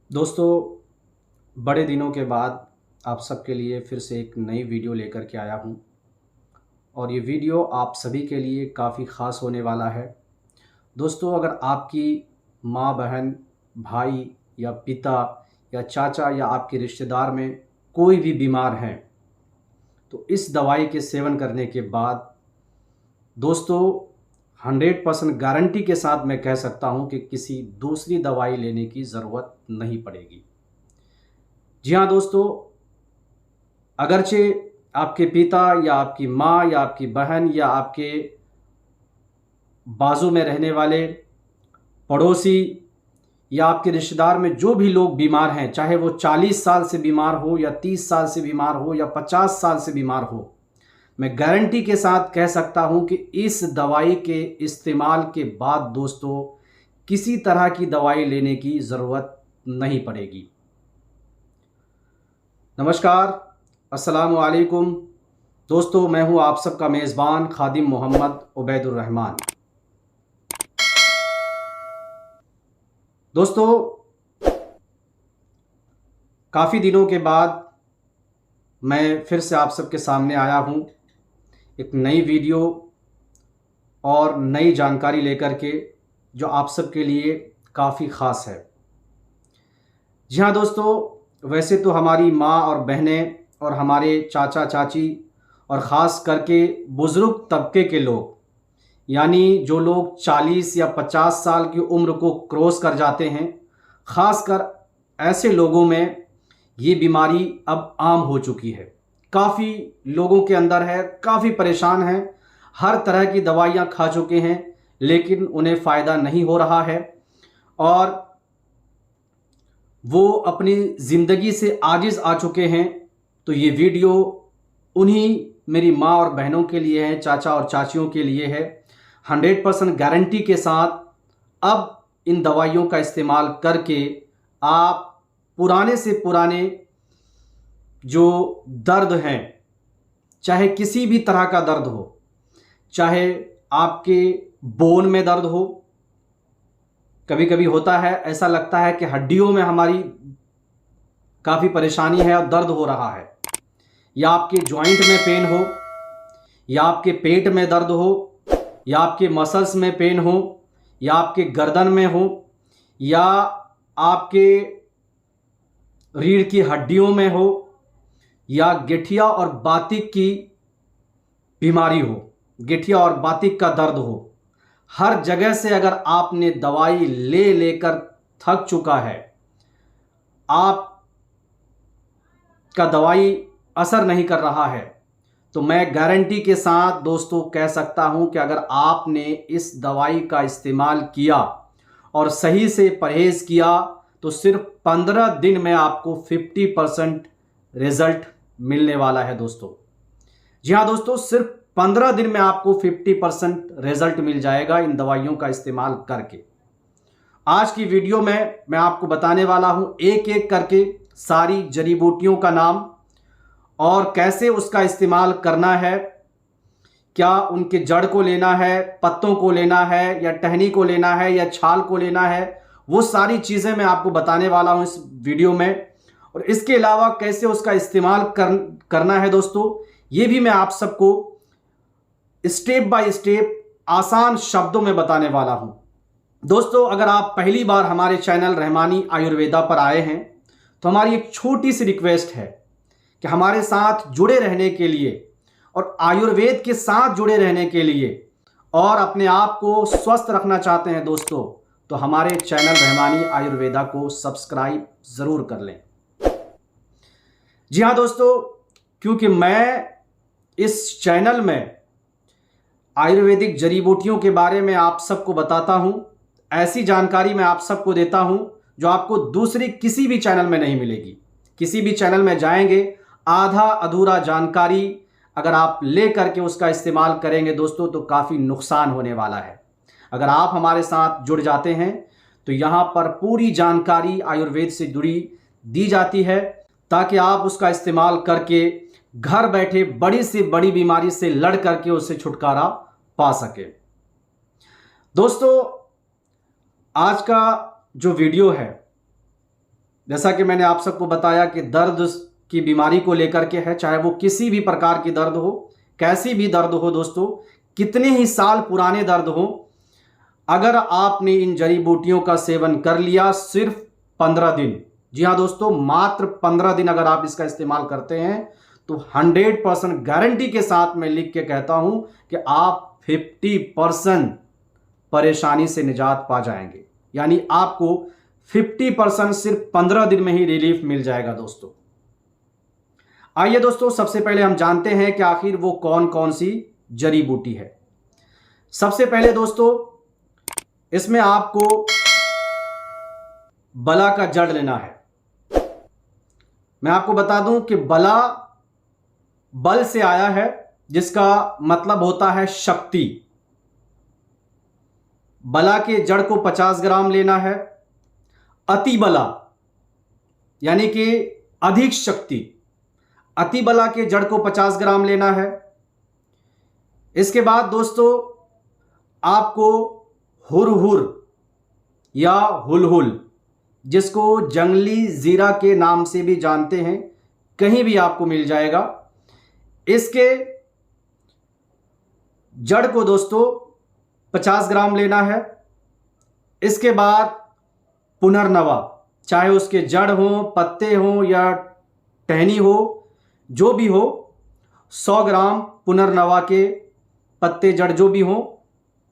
दोस्तों, बड़े दिनों के बाद आप सबके लिए फिर से एक नई वीडियो लेकर के आया हूँ और ये वीडियो आप सभी के लिए काफ़ी ख़ास होने वाला है। दोस्तों, अगर आपकी माँ, बहन, भाई या पिता या चाचा या आपके रिश्तेदार में कोई भी बीमार हैं, तो इस दवाई के सेवन करने के बाद दोस्तों 100% गारंटी के साथ मैं कह सकता हूँ कि किसी दूसरी दवाई लेने की ज़रूरत नहीं पड़ेगी। जी हाँ दोस्तों, अगरचे आपके पिता या आपकी माँ या आपकी बहन या आपके बाजू में रहने वाले पड़ोसी या आपके रिश्तेदार में जो भी लोग बीमार हैं, चाहे वो 40 साल से बीमार हो या 30 साल से बीमार हो या 50 साल से बीमार हो, मैं गारंटी के साथ कह सकता हूं कि इस दवाई के इस्तेमाल के बाद दोस्तों किसी तरह की दवाई लेने की ज़रूरत नहीं पड़ेगी। नमस्कार, अस्सलाम वालेकुम। दोस्तों, मैं हूं आप सबका मेज़बान खादिम मोहम्मद उबैदुर रहमान। दोस्तों, काफ़ी दिनों के बाद मैं फिर से आप सबके सामने आया हूं एक नई वीडियो और नई जानकारी लेकर के, जो आप सबके लिए काफ़ी ख़ास है। जी हाँ दोस्तों, वैसे तो हमारी माँ और बहनें और हमारे चाचा चाची और ख़ास करके बुज़ुर्ग तबके के लोग, यानी जो लोग 40 या 50 साल की उम्र को क्रॉस कर जाते हैं, ख़ासकर ऐसे लोगों में ये बीमारी अब आम हो चुकी है। काफ़ी लोगों के अंदर है, काफ़ी परेशान हैं, हर तरह की दवाइयाँ खा चुके हैं, लेकिन उन्हें फ़ायदा नहीं हो रहा है और वो अपनी ज़िंदगी से आजिज़ आ चुके हैं। तो ये वीडियो उन्हीं मेरी माँ और बहनों के लिए है, चाचा और चाचियों के लिए है। 100% गारंटी के साथ अब इन दवाइयों का इस्तेमाल करके आप पुराने से पुराने जो दर्द हैं, चाहे किसी भी तरह का दर्द हो, चाहे आपके बोन में दर्द हो, कभी कभी होता है ऐसा लगता है कि हड्डियों में हमारी काफ़ी परेशानी है और दर्द हो रहा है, या आपके जॉइंट में पेन हो, या आपके पेट में दर्द हो, या आपके मसल्स में पेन हो, या आपके गर्दन में हो, या आपके रीढ़ की हड्डियों में हो, या गठिया और बातिक की बीमारी हो, गठिया और बातिक का दर्द हो, हर जगह से अगर आपने दवाई ले लेकर थक चुका है, आपका दवाई असर नहीं कर रहा है, तो मैं गारंटी के साथ दोस्तों कह सकता हूं कि अगर आपने इस दवाई का इस्तेमाल किया और सही से परहेज किया, तो सिर्फ 15 दिन में आपको 50% रिजल्ट मिलने वाला है दोस्तों। जी हाँ दोस्तों, सिर्फ 15 दिन में आपको 50% रिजल्ट मिल जाएगा इन दवाइयों का इस्तेमाल करके। आज की वीडियो में मैं आपको बताने वाला हूं एक एक करके सारी जड़ी बूटियों का नाम और कैसे उसका इस्तेमाल करना है। क्या उनके जड़ को लेना है, पत्तों को लेना है, या टहनी को लेना है, या छाल को लेना है, वो सारी चीज़ें मैं आपको बताने वाला हूं इस वीडियो में। और इसके अलावा कैसे उसका इस्तेमाल करना है दोस्तों, ये भी मैं आप सबको स्टेप बाय स्टेप आसान शब्दों में बताने वाला हूं। दोस्तों, अगर आप पहली बार हमारे चैनल रहमानी आयुर्वेदा पर आए हैं, तो हमारी एक छोटी सी रिक्वेस्ट है कि हमारे साथ जुड़े रहने के लिए और आयुर्वेद के साथ जुड़े रहने के लिए और अपने आप को स्वस्थ रखना चाहते हैं दोस्तों, तो हमारे चैनल रहमानी आयुर्वेदा को सब्सक्राइब ज़रूर कर लें। जी हाँ दोस्तों, क्योंकि मैं इस चैनल में आयुर्वेदिक जड़ी बूटियों के बारे में आप सबको बताता हूं, ऐसी जानकारी मैं आप सबको देता हूं जो आपको दूसरी किसी भी चैनल में नहीं मिलेगी। किसी भी चैनल में जाएंगे, आधा अधूरा जानकारी अगर आप ले करके उसका इस्तेमाल करेंगे दोस्तों, तो काफ़ी नुकसान होने वाला है। अगर आप हमारे साथ जुड़ जाते हैं, तो यहाँ पर पूरी जानकारी आयुर्वेद से जुड़ी दी जाती है, ताकि आप उसका इस्तेमाल करके घर बैठे बड़ी से बड़ी बीमारी से लड़ करके उससे छुटकारा पा सके। दोस्तों, आज का जो वीडियो है, जैसा कि मैंने आप सबको बताया कि दर्द की बीमारी को लेकर के है, चाहे वो किसी भी प्रकार की दर्द हो, कैसी भी दर्द हो दोस्तों, कितने ही साल पुराने दर्द हो, अगर आपने इन जड़ी बूटियों का सेवन कर लिया सिर्फ 15 दिन, जी हाँ दोस्तों, मात्र 15 दिन अगर आप इसका इस्तेमाल करते हैं तो 100% गारंटी के साथ मैं लिख के कहता हूं कि आप 50% परेशानी से निजात पा जाएंगे। यानी आपको 50% सिर्फ 15 दिन में ही रिलीफ मिल जाएगा दोस्तों। आइए दोस्तों, सबसे पहले हम जानते हैं कि आखिर वो कौन कौन सी जड़ी बूटी है। सबसे पहले दोस्तों, इसमें आपको बला का जड़ लेना है। मैं आपको बता दूं कि बला बल से आया है, जिसका मतलब होता है शक्ति। बला के जड़ को 50 ग्राम लेना है। अति बला यानी कि अधिक शक्ति, अति बला के जड़ को 50 ग्राम लेना है। इसके बाद दोस्तों, आपको हुरहुर या हुलहुल, जिसको जंगली जीरा के नाम से भी जानते हैं, कहीं भी आपको मिल जाएगा, इसके जड़ को दोस्तों 50 ग्राम लेना है। इसके बाद पुनर्नवा, चाहे उसके जड़ हो, पत्ते हो या टहनी हो, जो भी हो, 100 ग्राम पुनर्नवा के पत्ते जड़ जो भी हो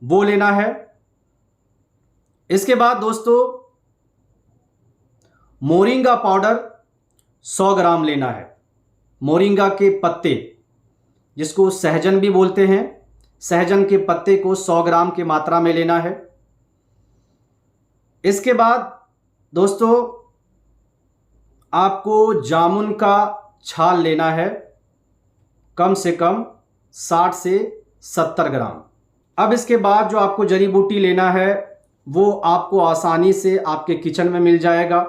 वो लेना है। इसके बाद दोस्तों, मोरिंगा पाउडर 100 ग्राम लेना है। मोरिंगा के पत्ते, जिसको सहजन भी बोलते हैं, सहजन के पत्ते को 100 ग्राम की मात्रा में लेना है। इसके बाद दोस्तों, आपको जामुन का छाल लेना है, कम से कम 60 से 70 ग्राम। अब इसके बाद जो आपको जड़ी बूटी लेना है वो आपको आसानी से आपके किचन में मिल जाएगा।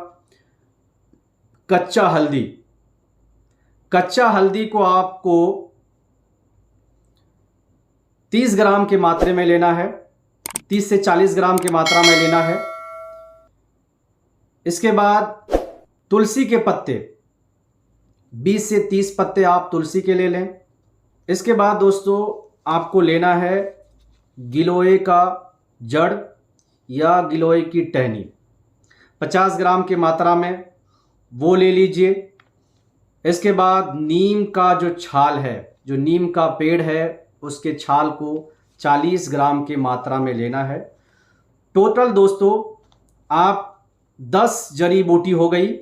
कच्चा हल्दी, कच्चा हल्दी को आपको 30 ग्राम के मात्रे में लेना है, 30 से 40 ग्राम की मात्रा में लेना है। इसके बाद तुलसी के पत्ते, 20 से 30 पत्ते आप तुलसी के ले लें। इसके बाद दोस्तों, आपको लेना है गिलोय का जड़ या गिलोय की टहनी, 50 ग्राम की मात्रा में वो ले लीजिए। इसके बाद नीम का जो छाल है, जो नीम का पेड़ है, उसके छाल को 40 ग्राम की मात्रा में लेना है। टोटल दोस्तों आप 10 जड़ी बूटी हो गई।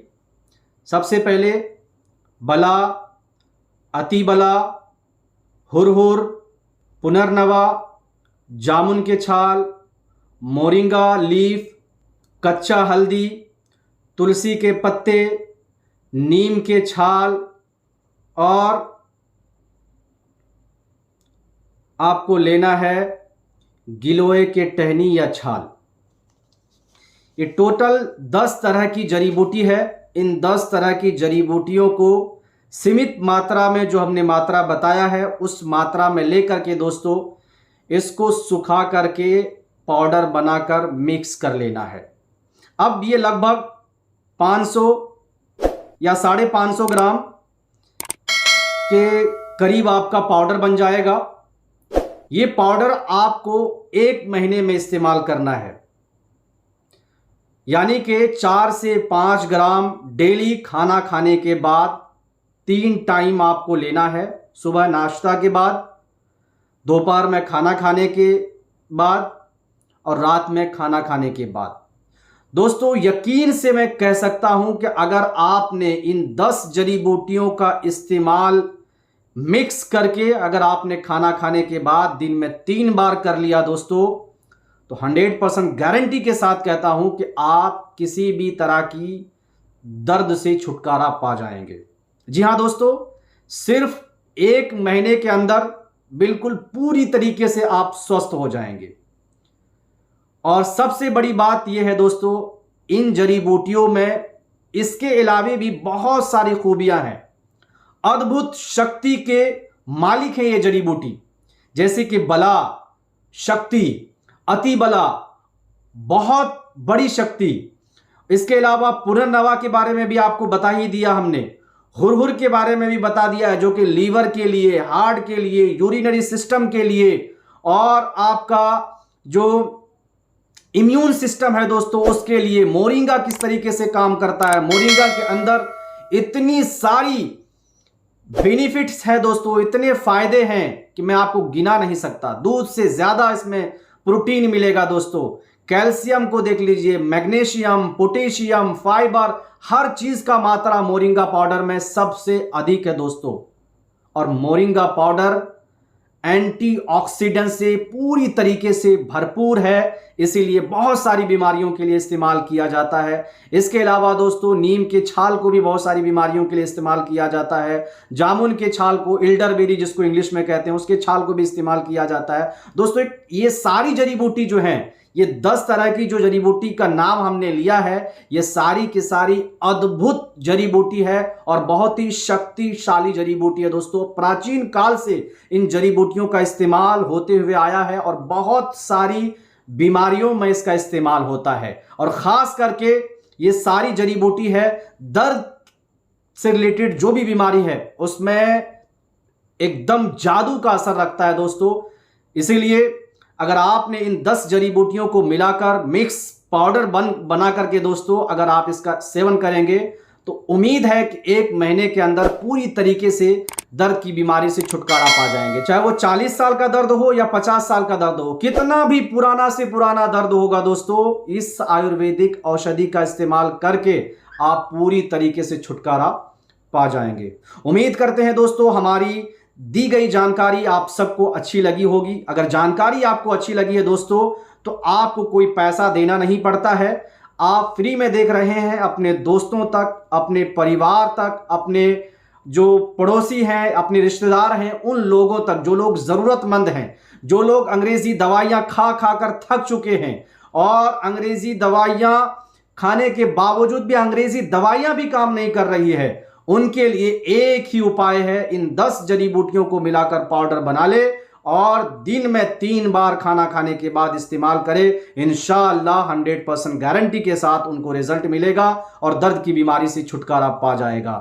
सबसे पहले बला, अति बला, हुरहुर, पुनर्नवा, जामुन के छाल, मोरिंगा लीफ, कच्चा हल्दी, तुलसी के पत्ते, नीम के छाल और आपको लेना है गिलोय के टहनी या छाल। ये टोटल 10 तरह की जड़ी बूटी है। इन 10 तरह की जड़ी बूटियों को सीमित मात्रा में, जो हमने मात्रा बताया है, उस मात्रा में लेकर के दोस्तों इसको सुखा करके पाउडर बनाकर मिक्स कर लेना है। अब ये लगभग 500 या 550 ग्राम के करीब आपका पाउडर बन जाएगा। ये पाउडर आपको 1 महीने में इस्तेमाल करना है, यानी कि 4 से 5 ग्राम डेली खाना खाने के बाद 3 टाइम आपको लेना है। सुबह नाश्ता के बाद, दोपहर में खाना खाने के बाद और रात में खाना खाने के बाद। दोस्तों यकीन से मैं कह सकता हूं कि अगर आपने इन 10 जड़ी बूटियों का इस्तेमाल मिक्स करके अगर आपने खाना खाने के बाद दिन में 3 बार कर लिया दोस्तों, तो 100% गारंटी के साथ कहता हूं कि आप किसी भी तरह की दर्द से छुटकारा पा जाएंगे। जी हां दोस्तों, सिर्फ 1 महीने के अंदर बिल्कुल पूरी तरीके से आप स्वस्थ हो जाएंगे। और सबसे बड़ी बात यह है दोस्तों, इन जड़ी बूटियों में इसके अलावे भी बहुत सारी खूबियां हैं। अद्भुत शक्ति के मालिक हैं ये जड़ी बूटी, जैसे कि बला शक्ति, अति बला बहुत बड़ी शक्ति, इसके अलावा पुनर्नवा के बारे में भी आपको बता ही दिया हमने। हुरहुर के बारे में भी बता दिया है, जो कि लीवर के लिए, हार्ट के लिए, यूरिनरी सिस्टम के लिए और आपका जो इम्यून सिस्टम है दोस्तों उसके लिए। मोरिंगा किस तरीके से काम करता है, मोरिंगा के अंदर इतनी सारी बेनिफिट्स है दोस्तों, इतने फायदे हैं कि मैं आपको गिना नहीं सकता। दूध से ज्यादा इसमें प्रोटीन मिलेगा दोस्तों। कैल्शियम को देख लीजिए, मैग्नीशियम, पोटेशियम, फाइबर, हर चीज का मात्रा मोरिंगा पाउडर में सबसे अधिक है दोस्तों। और मोरिंगा पाउडर एंटीऑक्सीडेंट से पूरी तरीके से भरपूर है, इसीलिए बहुत सारी बीमारियों के लिए इस्तेमाल किया जाता है। इसके अलावा दोस्तों नीम के छाल को भी बहुत सारी बीमारियों के लिए इस्तेमाल किया जाता है। जामुन के छाल को, एल्डरबेरी जिसको इंग्लिश में कहते हैं, उसके छाल को भी इस्तेमाल किया जाता है दोस्तों। ये सारी जड़ी बूटी जो हैं, ये 10 तरह की जो जड़ी बूटी का नाम हमने लिया है, ये सारी की सारी अद्भुत जड़ी बूटी है और बहुत ही शक्तिशाली जड़ी बूटी है दोस्तों। प्राचीन काल से इन जड़ी बूटियों का इस्तेमाल होते हुए आया है और बहुत सारी बीमारियों में इसका इस्तेमाल होता है। और खास करके ये सारी जड़ी बूटी है दर्द से रिलेटेड जो भी बीमारी है उसमें एकदम जादू का असर रखता है दोस्तों। इसीलिए अगर आपने इन 10 जड़ी बूटियों को मिलाकर मिक्स पाउडर बना करके दोस्तों अगर आप इसका सेवन करेंगे तो उम्मीद है कि 1 महीने के अंदर पूरी तरीके से दर्द की बीमारी से छुटकारा पा जाएंगे। चाहे वो 40 साल का दर्द हो या 50 साल का दर्द हो, कितना भी पुराना से पुराना दर्द होगा दोस्तों, इस आयुर्वेदिक औषधि का इस्तेमाल करके आप पूरी तरीके से छुटकारा पा जाएंगे। उम्मीद करते हैं दोस्तों हमारी दी गई जानकारी आप सबको अच्छी लगी होगी। अगर जानकारी आपको अच्छी लगी है दोस्तों तो आपको कोई पैसा देना नहीं पड़ता है, आप फ्री में देख रहे हैं। अपने दोस्तों तक, अपने परिवार तक, अपने जो पड़ोसी हैं, अपने रिश्तेदार हैं, उन लोगों तक जो लोग जरूरतमंद हैं, जो लोग अंग्रेजी दवाइयां खा खा कर थक चुके हैं और अंग्रेजी दवाइयां खाने के बावजूद भी अंग्रेजी दवाइयां भी काम नहीं कर रही है, उनके लिए एक ही उपाय है, इन 10 जड़ी बूटियों को मिलाकर पाउडर बना ले और दिन में 3 बार खाना खाने के बाद इस्तेमाल करें। इंशाअल्लाह 100% गारंटी के साथ उनको रिजल्ट मिलेगा और दर्द की बीमारी से छुटकारा पा जाएगा।